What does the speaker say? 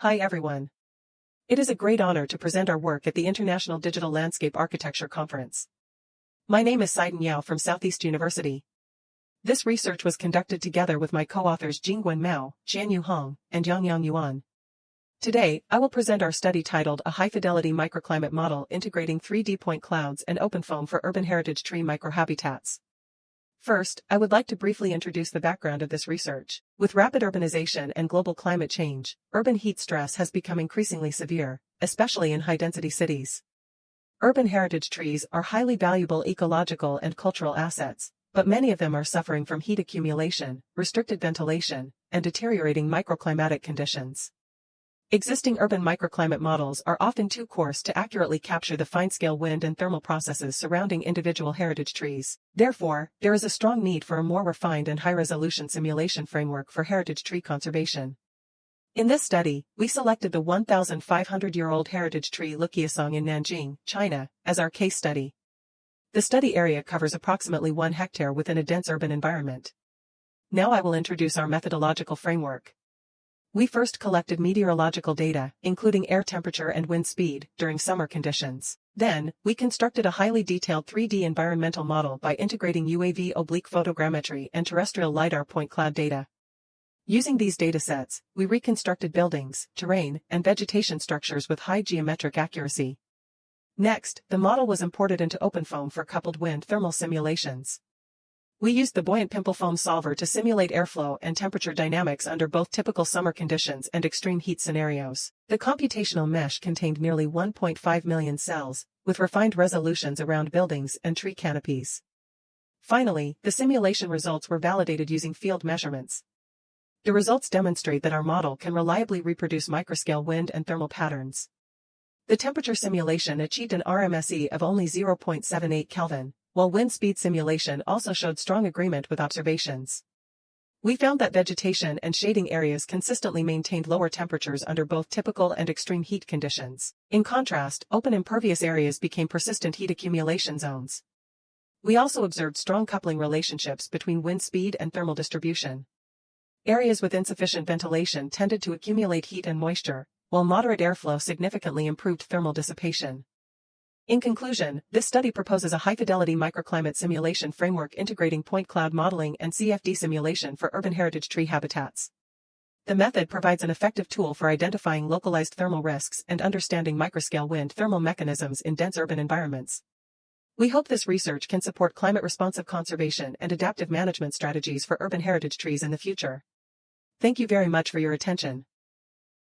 Hi everyone. It is a great honor to present our work at the International Digital Landscape Architecture Conference. My name is Sidan from Southeast University. This research was conducted together with my co-authors Jingwen Mao, Jianyu Hong, and Yangyang Yuan. Today, I will present our study titled A High-Fidelity Microclimate Model Integrating 3D Point Clouds and OpenFOAM for Urban Heritage Tree Microhabitats. First, I would like to briefly introduce the background of this research. With rapid urbanization and global climate change, urban heat stress has become increasingly severe, especially in high-density cities. Urban heritage trees are highly valuable ecological and cultural assets, but many of them are suffering from heat accumulation, restricted ventilation, and deteriorating microclimatic conditions. Existing urban microclimate models are often too coarse to accurately capture the fine-scale wind and thermal processes surrounding individual heritage trees. Therefore, there is a strong need for a more refined and high-resolution simulation framework for heritage tree conservation. In this study, we selected the 1,500-year-old heritage tree Luqiasong in Nanjing, China, as our case study. The study area covers approximately 1 hectare within a dense urban environment. Now I will introduce our methodological framework. We first collected meteorological data, including air temperature and wind speed, during summer conditions. Then, we constructed a highly detailed 3D environmental model by integrating UAV oblique photogrammetry and terrestrial LiDAR point cloud data. Using these datasets, we reconstructed buildings, terrain, and vegetation structures with high geometric accuracy. Next, the model was imported into OpenFOAM for coupled wind thermal simulations. We used the buoyant pimple foam solver to simulate airflow and temperature dynamics under both typical summer conditions and extreme heat scenarios. The computational mesh contained nearly 1.5 million cells, with refined resolutions around buildings and tree canopies. Finally, the simulation results were validated using field measurements. The results demonstrate that our model can reliably reproduce microscale wind and thermal patterns. The temperature simulation achieved an RMSE of only 0.78 Kelvin. While wind speed simulation also showed strong agreement with observations. We found that vegetation and shading areas consistently maintained lower temperatures under both typical and extreme heat conditions. In contrast, open impervious areas became persistent heat accumulation zones. We also observed strong coupling relationships between wind speed and thermal distribution. Areas with insufficient ventilation tended to accumulate heat and moisture, while moderate airflow significantly improved thermal dissipation. In conclusion, this study proposes a high-fidelity microclimate simulation framework integrating point cloud modeling and CFD simulation for urban heritage tree habitats. The method provides an effective tool for identifying localized thermal risks and understanding microscale wind thermal mechanisms in dense urban environments. We hope this research can support climate-responsive conservation and adaptive management strategies for urban heritage trees in the future. Thank you very much for your attention.